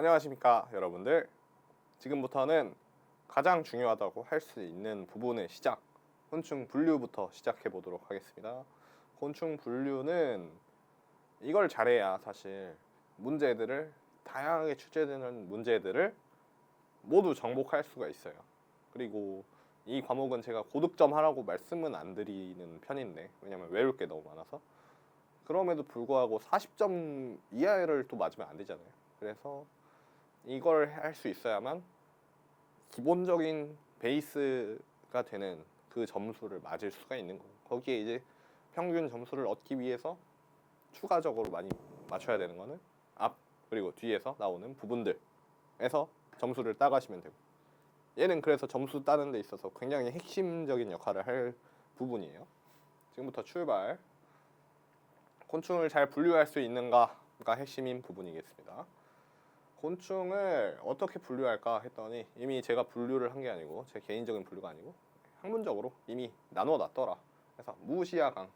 안녕하십니까 여러분들. 지금부터는 가장 중요하다고 할 수 있는 부분의 시작, 곤충 분류부터 시작해 보도록 하겠습니다. 곤충 분류는 이걸 잘해야 사실 문제들을, 다양하게 출제되는 문제들을 모두 정복할 수가 있어요. 그리고 이 과목은 제가 고득점 하라고 말씀은 안 드리는 편인데, 왜냐면 외울 게 너무 많아서. 그럼에도 불구하고 40점 이하를 또 맞으면 안 되잖아요. 그래서 이걸 할 수 있어야만 기본적인 베이스가 되는 그 점수를 맞을 수가 있는 거예요. 거기에 이제 평균 점수를 얻기 위해서 추가적으로 많이 맞춰야 되는 거는 앞 그리고 뒤에서 나오는 부분들에서 점수를 따가시면 되고, 얘는 그래서 점수 따는 데 있어서 굉장히 핵심적인 역할을 할 부분이에요. 지금부터 출발. 곤충을 잘 분류할 수 있는가가 핵심인 부분이겠습니다. 곤충을 어떻게 분류할까 했더니, 이미 제가 분류를 한 게 아니고, 제 개인적인 분류가 아니고 학문적으로 이미 나눠 놨더라. 그래서 무시야강,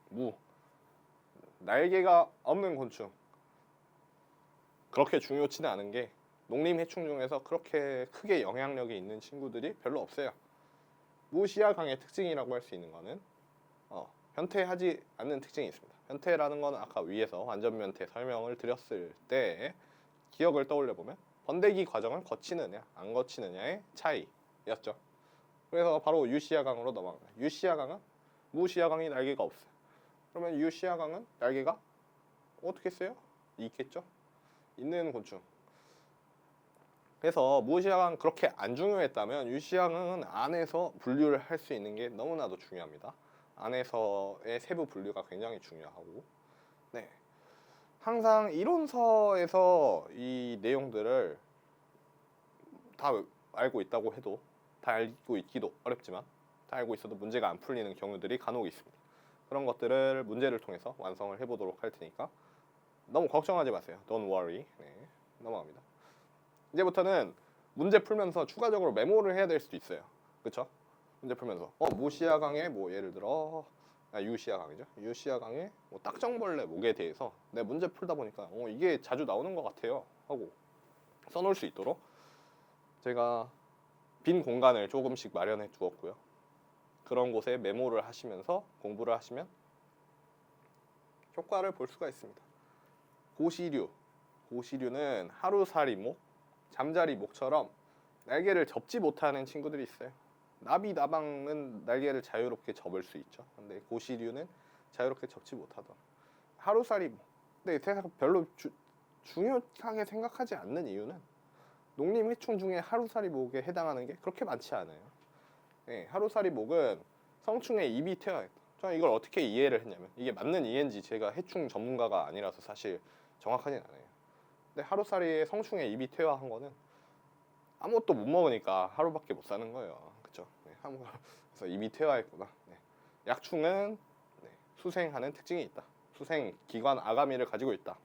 날개가 없는 곤충. 그렇게 중요치는 않은 게, 농림 해충 중에서 그렇게 크게 영향력이 있는 친구들이 별로 없어요. 무시야강의 특징이라고 할 수 있는 거는 변태하지 않는 특징이 있습니다. 변태라는 건 아까 위에서 완전 변태 설명을 드렸을 때 기억을 떠올려 보면 번데기 과정을 거치느냐 안 거치느냐의 차이였죠. 그래서 바로 유시야강으로 넘어갑니다. 유시야강은 무시야강이 날개가 없어요. 그러면 유시야강은 날개가 어떻게 써요? 있겠죠? 있는 곤충. 그래서 무시야강 그렇게 안 중요했다면 유시야강은 안에서 분류를 할 수 있는 게 너무나도 중요합니다. 안에서의 세부 분류가 굉장히 중요하고, 네, 항상 이론서에서 이 내용들을 다 알고 있다고 해도, 다 알고 있기도 어렵지만 다 알고 있어도 문제가 안 풀리는 경우들이 간혹 있습니다. 그런 것들을 문제를 통해서 완성을 해보도록 할 테니까 너무 걱정하지 마세요. Don't worry. 네, 넘어갑니다. 이제부터는 문제 풀면서 추가적으로 메모를 해야 될 수도 있어요. 그쵸? 문제 풀면서 무시야강의 뭐 예를 들어 유시야강이죠. 유시야강의 뭐 딱정벌레 목에 대해서 내 문제 풀다 보니까 이게 자주 나오는 것 같아요 하고 써놓을 수 있도록 제가 빈 공간을 조금씩 마련해 두었고요. 그런 곳에 메모를 하시면서 공부를 하시면 효과를 볼 수가 있습니다. 고시류는 하루살이목, 잠자리목처럼 날개를 접지 못하는 친구들이 있어요. 나비, 나방은 날개를 자유롭게 접을 수 있죠. 근데 고시류는 자유롭게 접지 못하더라. 하루살이목. 근데 제가 별로 중요하게 생각하지 않는 이유는 농림 해충 중에 하루살이목에 해당하는 게 그렇게 많지 않아요. 네, 하루살이목은 성충의 입이 트여 있다. 저는 이걸 어떻게 이해를 했냐면, 이게 맞는 이해인지 제가 해충 전문가가 아니라서 사실 정확하진 않아요. 근데 하루살이의 성충의 입이 퇴화한 거는 아무것도 못 먹으니까 하루밖에 못 사는 거예요. 그쵸? 네, 그래서 입이 퇴화했구나. 네. 약충은 수생하는 특징이 있다. 수생 기관 아가미를 가지고 있다.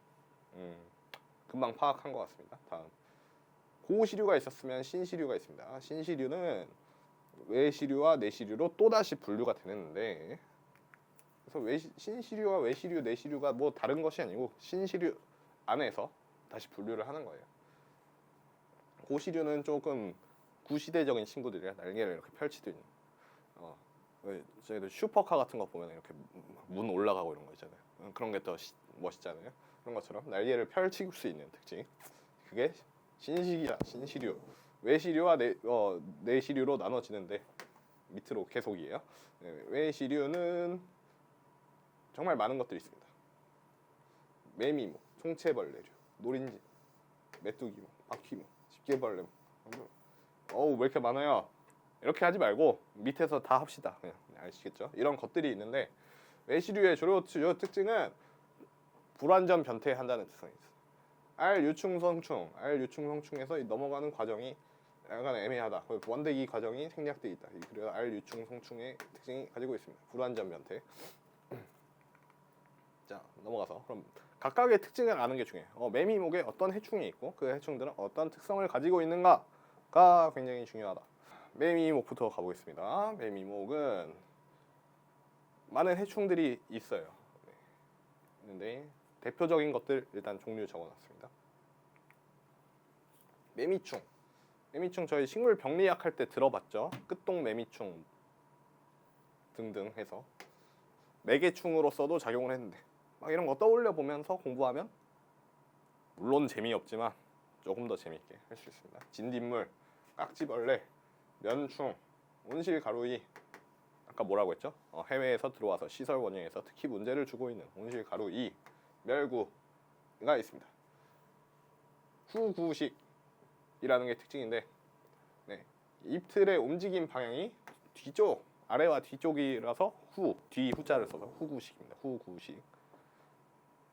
금방 파악한 것 같습니다. 다음, 고시류가 있었으면 신시류가 있습니다. 신시류는 외시류와 내시류로 또다시 분류가 되는데, 그래서 신시류와 외시류, 내시류가 뭐 다른 것이 아니고 신시류 안에서 다시 분류를 하는 거예요. 고시류는 조금 구시대적인 친구들이라 날개를 이렇게 펼치고 있는, 저희도 슈퍼카 같은 거 보면 이렇게 문 올라가고 이런 거 있잖아요. 그런 게 더 멋있잖아요. 그런 것처럼 날개를 펼칠 수 있는 특징, 그게 신시류. 외시류와 내시류로 나눠지는데 밑으로 계속이에요. 네, 외시류는 정말 많은 것들이 있습니다. 매미목, 총체벌레류, 노린지, 메뚜기목, 바퀴목, 집게벌레목. 왜 이렇게 많아요? 이렇게 하지 말고 밑에서 다 합시다. 그냥 아시겠죠? 이런 것들이 있는데, 외시류의 주요 특징은 불완전 변태한다는 특성이 있어요. 알유충성충에서 넘어가는 과정이 약간 애매하다. 번데기 과정이 생략되어 있다. 그래서 알유충성충의 특징이 가지고 있습니다. 불완전 변태. 자, 넘어가서 그럼 각각의 특징을 아는 게 중요해요. 매미목에 어떤 해충이 있고 그 해충들은 어떤 특성을 가지고 있는가가 굉장히 중요하다. 매미목부터 가보겠습니다. 매미목은 많은 해충들이 있어요. 있는데 대표적인 것들 일단 종류 적어놨습니다. 매미충. 매미충 저희 식물 병리학 할 때 들어봤죠? 끝동 매미충 등등 해서 매개충으로서도 작용을 했는데 막 이런 거 떠올려 보면서 공부하면 물론 재미없지만 조금 더 재미있게 할 수 있습니다. 진딧물, 깍지벌레, 면충, 온실가루이. 아까 뭐라고 했죠? 해외에서 들어와서 시설 원형에서 특히 문제를 주고 있는 온실가루이, 멸구가 있습니다. 후구식이라는 게 특징인데, 네, 잎틀의 움직임 방향이 뒤쪽, 아래와 뒤쪽이라서 뒤 후자를 써서 후구식입니다. 후구식.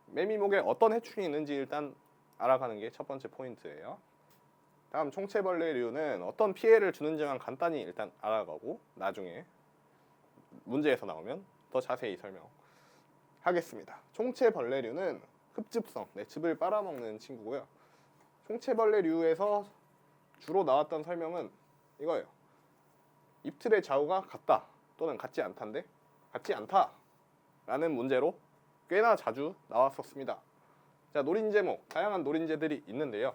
매미목에 어떤 해충이 있는지 일단 알아가는 게 첫 번째 포인트예요. 다음 총체벌레류는 어떤 피해를 주는지만 간단히 일단 알아가고 나중에 문제에서 나오면 더 자세히 설명하겠습니다. 총체벌레류는 흡즙성, 네, 즙을 빨아먹는 친구고요. 총체벌레류에서 주로 나왔던 설명은 이거예요. 잎틀의 좌우가 같다 또는 같지 않다인데 같지 않다라는 문제로 꽤나 자주 나왔었습니다. 자, 노린재목, 다양한 노린재들이 있는데요.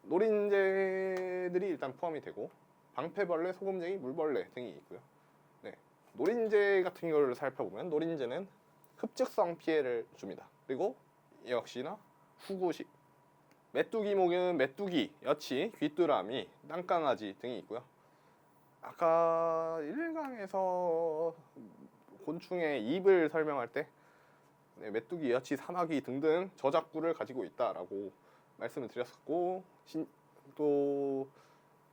노린재들이 일단 포함이 되고 방패벌레, 소금쟁이, 물벌레 등이 있고요. 네, 노린재 같은 경우를 살펴보면 노린재는 흡즙성 피해를 줍니다. 그리고 역시나 후구식. 메뚜기목은 메뚜기, 여치, 귀뚜라미, 땅강아지 등이 있고요. 아까 1강에서 곤충의 입을 설명할 때 메뚜기, 여치, 사마귀 등등 저작구를 가지고 있다라고 말씀을 드렸었고, 또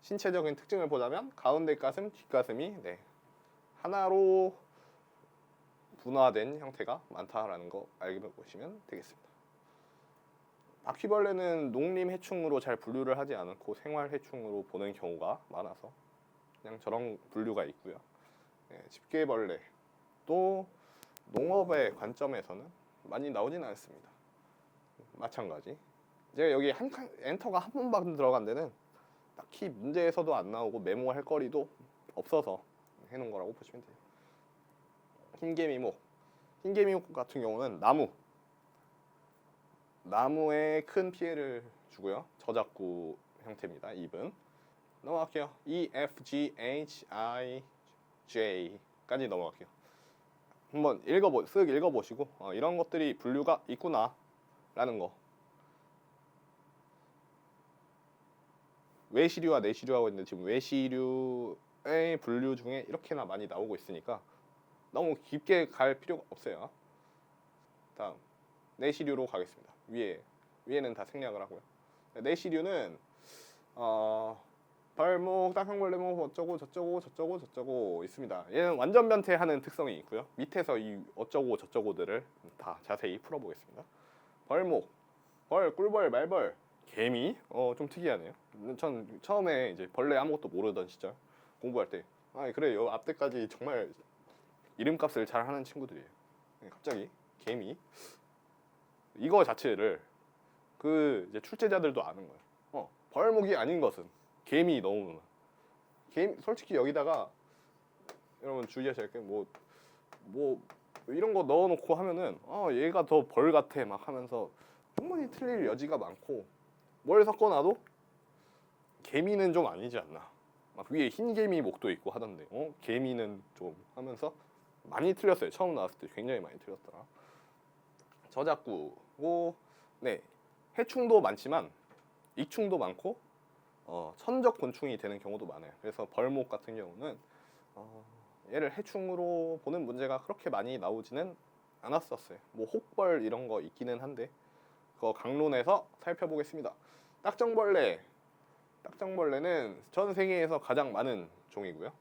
신체적인 특징을 보자면 가운데 가슴, 뒷가슴이 하나로 분화된 형태가 많다라는 거 알고 보시면 되겠습니다. 바퀴벌레는 농림 해충으로 잘 분류를 하지 않고 생활 해충으로 보는 경우가 많아서 그냥 저런 분류가 있고요. 집게벌레 또 농업의 관점에서는 많이 나오진 않습니다. 마찬가지. 제가 여기 엔터가 한 번만 들어간 데는 딱히 문제에서도 안 나오고 메모할 거리도 없어서 해놓은 거라고 보시면 돼요. 흰개미목. 흰개미목 같은 경우는 나무에 큰 피해를 주고요. 저작구 형태입니다. 잎은. 넘어갈게요. E, F, G, H, I, J까지 넘어갈게요. 한번 쓱 읽어보시고 이런 것들이 분류가 있구나 라는 거. 외시류와 내시류하고 있는데 지금 외시류의 분류 중에 이렇게나 많이 나오고 있으니까 너무 깊게 갈 필요가 없어요. 다음 내시류로 가겠습니다. 위에는 다 생략을 하고요. 내시류는 벌목, 땅콩벌레목 어쩌고 있습니다. 얘는 완전 변태하는 특성이 있고요. 밑에서 이 어쩌고 저쩌고들을 다 자세히 풀어보겠습니다. 벌목, 꿀벌, 말벌, 개미. 좀 특이하네요. 전 처음에 이제 벌레 아무것도 모르던 시절 공부할 때 그래 요 앞때까지 정말 이름값을 잘 하는 친구들이에요. 갑자기 개미. 이거 자체를 이제 출제자들도 아는 거예요. 벌목이 아닌 것은 개미 너무 솔직히 여기다가 여러분 주의하셔야 할 게 뭐 이런 거 넣어놓고 하면은 얘가 더 벌 같아 막 하면서 충분히 틀릴 여지가 많고 뭘 섞어놔도 개미는 좀 아니지 않나. 막 위에 흰개미 목도 있고 하던데 개미는 좀 하면서 많이 틀렸어요. 처음 나왔을 때 굉장히 많이 틀렸더라. 저작구고 해충도 많지만 익충도 많고 천적 곤충이 되는 경우도 많아요. 그래서 벌목 같은 경우는 얘를 해충으로 보는 문제가 그렇게 많이 나오지는 않았었어요. 뭐 혹벌 이런 거 있기는 한데 그거 강론에서 살펴보겠습니다. 딱정벌레는 전 세계에서 가장 많은 종이고요.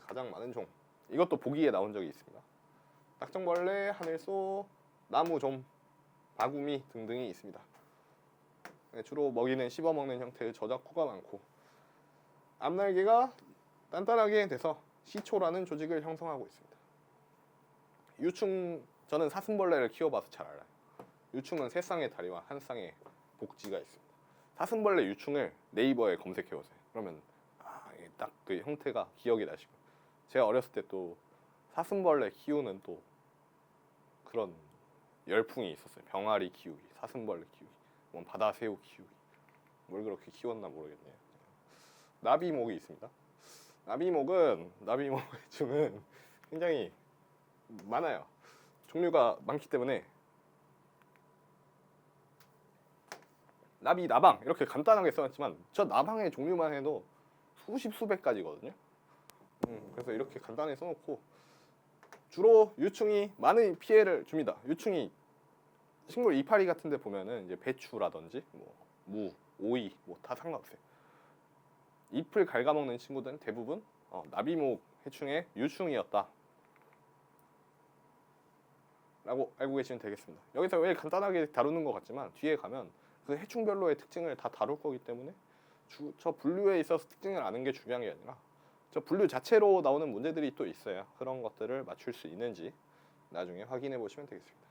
가장 많은 종. 이것도 보기에 나온 적이 있습니다. 딱정벌레, 하늘소, 나무좀, 바구미 등등이 있습니다. 주로 씹어먹는 형태의 저작구가 많고 앞날개가 단단하게 돼서 시초라는 조직을 형성하고 있습니다. 유충, 저는 사슴벌레를 키워봐서 잘 알아요. 유충은 세 쌍의 다리와 한 쌍의 복지가 있습니다. 사슴벌레 유충을 네이버에 검색해보세요. 그러면 딱 그 형태가 기억이 나시고 제가 어렸을 때 또 사슴벌레 키우는 또 그런 열풍이 있었어요. 병아리 키우기, 사슴벌레 키우기. 뭐 바다새우 키우기. 뭘 그렇게 키웠나 모르겠네요. 나비목이 있습니다. 나비목 해충은 굉장히 많아요. 종류가 많기 때문에 나비, 나방 이렇게 간단하게 써놨지만 저 나방의 종류만 해도 수십 수백 가지거든요. 그래서 이렇게 간단히 써놓고 주로 유충이 많은 피해를 줍니다. 유충이 식물 이파리 같은데 보면은 이제 배추라든지 뭐 무, 오이 뭐 다 상관없어요. 잎을 갉아먹는 친구들은 대부분 나비목 해충의 유충이었다 라고 알고 계시면 되겠습니다. 여기서 왜 간단하게 다루는 것 같지만 뒤에 가면 그 해충별로의 특징을 다 다룰 거기 때문에 저 분류에 있어서 특징을 아는 게 중요한 게 아니라 저 분류 자체로 나오는 문제들이 또 있어요. 그런 것들을 맞출 수 있는지 나중에 확인해 보시면 되겠습니다.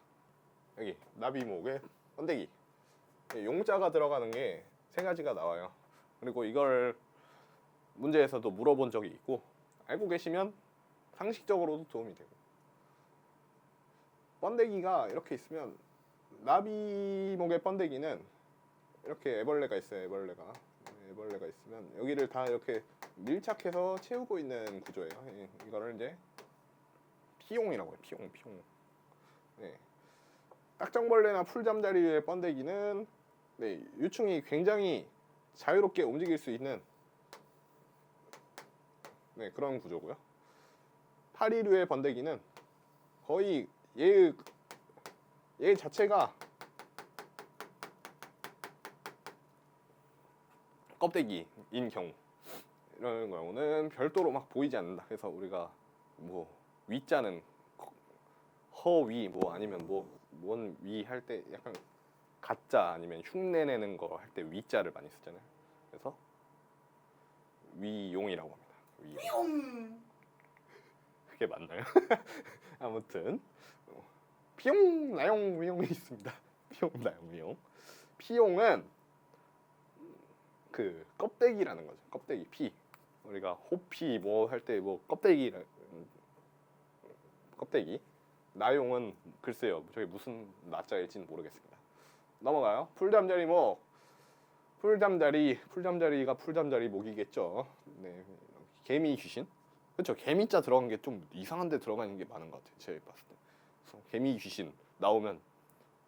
여기 나비목의 번데기 용자가 들어가는 게 세 가지가 나와요. 그리고 이걸 문제에서도 물어본 적이 있고 알고 계시면 상식적으로도 도움이 되고 번데기가 이렇게 있으면 나비목의 번데기는 이렇게 애벌레가 있어요. 애벌레가 있으면 여기를 다 이렇게 밀착해서 채우고 있는 구조예요. 이거를 이제 피용이라고 해요. 피용. 네. 딱정벌레나 풀잠자리의 번데기는 네, 유충이 굉장히 자유롭게 움직일 수 있는 네, 그런 구조고요. 파리류의 번데기는 거의 얘 자체가 껍데기인 경우 이런 경우는 별도로 막 보이지 않는다. 그래서 우리가 뭐 위자는 허위 뭐 아니면 뭔 위 할 때 약간 가짜 아니면 흉내 내는 거 할 때 위자를 많이 쓰잖아요. 그래서 위용이라고 합니다. 위용. 그게 맞나요? 아무튼 피용, 나용, 위용이 있습니다. 피용, 나용, 위용. 피용은 그 껍데기라는 거죠. 껍데기 피. 우리가 호피 뭐 할 때 뭐 껍데기. 나용은 글쎄요. 저게 무슨 나자일지는 모르겠습니다. 넘어가요. 풀잠자리목. 풀잠자리가 풀잠자리 목이겠죠. 네. 개미 귀신. 그렇죠. 개미자 들어간 게 좀 이상한 데 들어가는 게 많은 것 같아요. 제가 봤을 때. 그래서 개미 귀신 나오면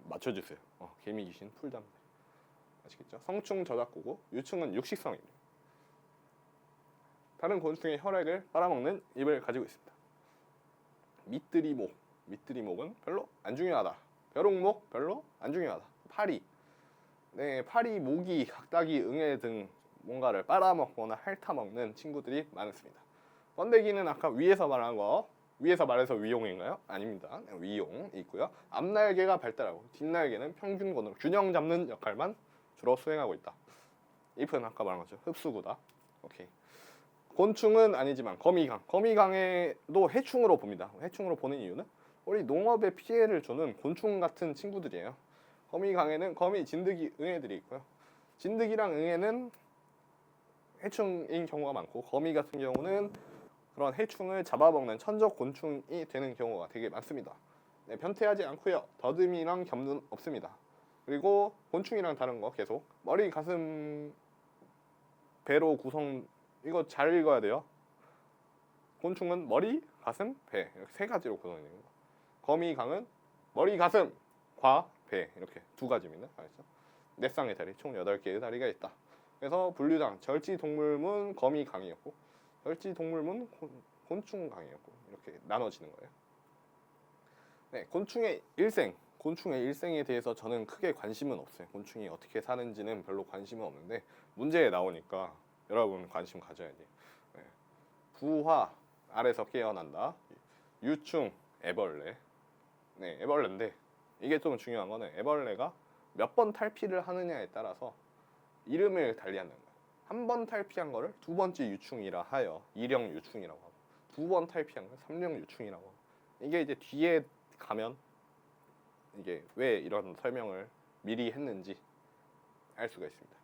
맞춰주세요. 개미 귀신 풀잠자리. 아시겠죠? 성충 저작구고 유충은 육식성입니다. 다른 곤충의 혈액을 빨아먹는 입을 가지고 있습니다. 미뜨리목은 별로 안 중요하다. 벼룩목 별로 안 중요하다. 파리. 네, 파리, 모기, 각다기, 응애 등 뭔가를 빨아먹거나 핥아먹는 친구들이 많습니다. 번데기는 아까 위에서 말해서 위용인가요? 아닙니다. 위용 있고요. 앞날개가 발달하고 뒷날개는 평균권으로 균형 잡는 역할만 주로 수행하고 있다. 잎은 아까 말한 거죠. 흡수구다. 오케이. 곤충은 아니지만 거미강에도 해충으로 봅니다. 해충으로 보는 이유는 우리 농업에 피해를 주는 곤충 같은 친구들이에요. 거미강에는 거미, 진드기, 응애들이 있고요. 진드기랑 응애는 해충인 경우가 많고 거미 같은 경우는 그런 해충을 잡아먹는 천적 곤충이 되는 경우가 되게 많습니다. 네, 변태하지 않고요. 더듬이랑 겹는 없습니다. 그리고 곤충이랑 다른 거 계속 머리, 가슴, 배로 구성 이거 잘 읽어야 돼요. 곤충은 머리, 가슴, 배 이렇게 세 가지로 구성되는 거. 거미강은 머리, 가슴, 과, 배 이렇게 두 가지입니다. 알겠죠? 네 쌍의 다리, 총 8개의 다리가 있다. 그래서 분류당 절지동물문 거미강이었고 절지동물문 곤충강이었고 이렇게 나눠지는 거예요. 네, 곤충의 일생에 대해서 저는 크게 관심은 없어요. 곤충이 어떻게 사는지는 별로 관심은 없는데 문제에 나오니까 여러분 관심 가져야 돼요. 네. 부화, 알에서 깨어난다. 유충, 애벌레. 네, 애벌레인데 이게 좀 중요한 거는 애벌레가 몇 번 탈피를 하느냐에 따라서 이름을 달리한다는 거예요. 한 번 탈피한 거를 두 번째 유충이라 하여 일형 유충이라고 하고 두 번 탈피한 걸 삼령 유충이라고 하고 이게 이제 뒤에 가면 이게 왜 이런 설명을 미리 했는지 알 수가 있습니다.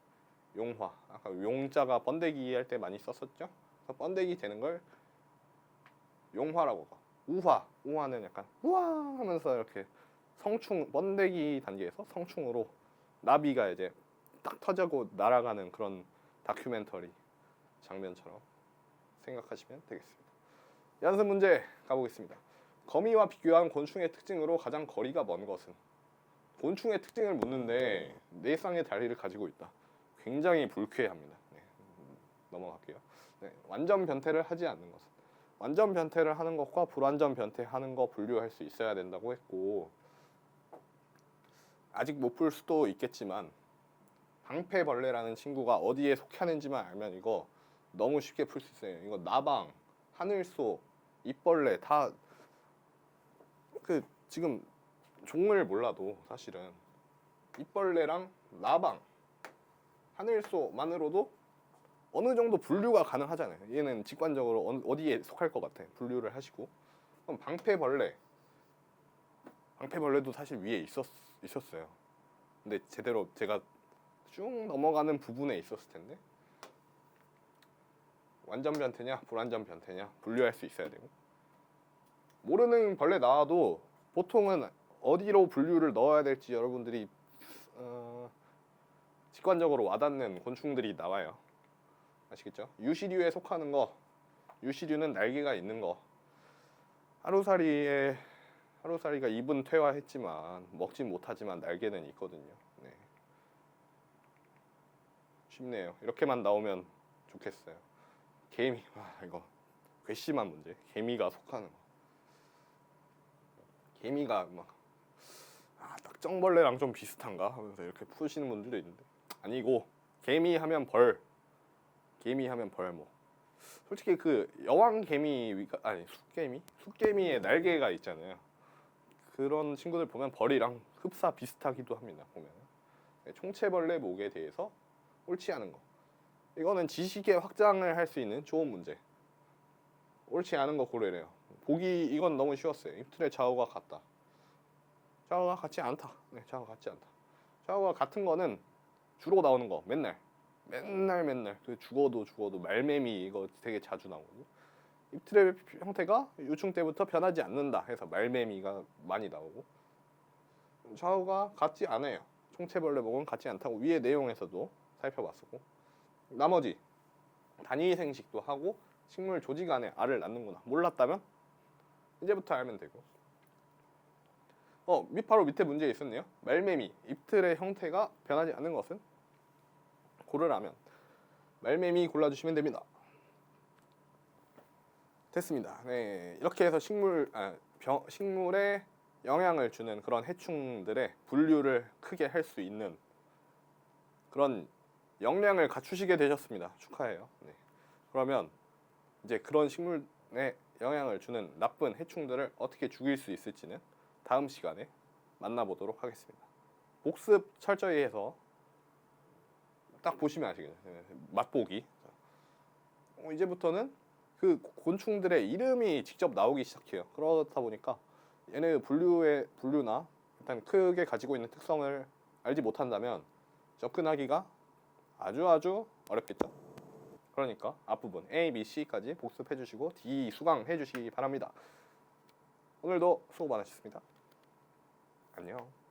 용화, 아까 용자가 번데기 할 때 많이 썼었죠? 그래서 번데기 되는 걸 용화라고 하고 우화는 약간 우와 하면서 이렇게 성충, 번데기 단계에서 성충으로 나비가 이제 딱 터지고 날아가는 그런 다큐멘터리 장면처럼 생각하시면 되겠습니다. 연습 문제 가보겠습니다. 거미와 비교한 곤충의 특징으로 가장 거리가 먼 것은? 곤충의 특징을 묻는데 4쌍의 다리를 가지고 있다. 굉장히 불쾌합니다. 네, 넘어갈게요. 네, 완전 변태를 하지 않는 것은? 완전 변태를 하는 것과 불완전 변태하는 거 분류할 수 있어야 된다고 했고, 아직 못 풀 수도 있겠지만 방패벌레라는 친구가 어디에 속하는지만 알면 이거 너무 쉽게 풀 수 있어요. 이거 나방, 하늘소, 입벌레 다 그 지금 종을 몰라도 사실은 입벌레랑 나방, 하늘소만으로도 어느 정도 분류가 가능하잖아요. 얘는 직관적으로 어디에 속할 것 같아. 분류를 하시고. 그럼 방패벌레도 사실 위에 있었어요. 근데 제대로 제가 쭉 넘어가는 부분에 있었을 텐데 완전 변태냐 불완전 변태냐 분류할 수 있어야 되고, 모르는 벌레 나와도 보통은 어디로 분류를 넣어야 될지 여러분들이 직관적으로 와닿는 곤충들이 나와요. 아시겠죠? 유시류에 속하는 거, 유시류는 날개가 있는 거. 하루살이가 입은 퇴화했지만 먹진 못하지만 날개는 있거든요. 네. 쉽네요. 이렇게만 나오면 좋겠어요. 개미, 이거 괘씸한 문제. 개미가 속하는 거. 개미가 막 딱정벌레랑 좀 비슷한가 하면서 이렇게 푸시는 분들도 있는데 아니고, 개미 하면 벌. 뭐 솔직히 그 여왕개미 숫개미의 날개가 있잖아요. 그런 친구들 보면 벌이랑 흡사 비슷하기도 합니다. 보면 총체벌레 목에 대해서 옳지 않은 거, 이거는 지식의 확장을 할 수 있는 좋은 문제. 옳지 않은 거 고르래요. 보기 이건 너무 쉬웠어요. 입틀의 좌우가 같다. 좌우가 같지 않다. 네, 좌우가 같지 않다. 좌우가 같은 거는 주로 나오는 거 맨날 그 죽어도 말매미 이거 되게 자주 나오거든요. 입틀의 형태가 유충 때부터 변하지 않는다 해서 말매미가 많이 나오고, 좌우가 같지 않아요. 총체벌레 목은 같지 않다고 위의 내용에서도 살펴봤었고, 나머지 단위 생식도 하고 식물 조직 안에 알을 낳는구나 몰랐다면 이제부터 알면 되고, 바로 밑에 문제에 있었네요. 말매미 입틀의 형태가 변하지 않는 것은? 고르라면 말매미 골라주시면 됩니다. 됐습니다. 네, 이렇게 해서 식물에 영향을 주는 그런 해충들의 분류를 크게 할 수 있는 그런 역량을 갖추시게 되셨습니다. 축하해요. 네. 그러면 이제 그런 식물에 영향을 주는 나쁜 해충들을 어떻게 죽일 수 있을지는 다음 시간에 만나보도록 하겠습니다. 복습 철저히 해서 딱 보시면 아시겠네요. 맛보기. 이제부터는 그 곤충들의 이름이 직접 나오기 시작해요. 그렇다 보니까 얘네 분류나 일단 크게 가지고 있는 특성을 알지 못한다면 접근하기가 아주 어렵겠죠. 그러니까 앞부분 A, B, C까지 복습해 주시고 D 수강해 주시기 바랍니다. 오늘도 수고 많으셨습니다. 안녕.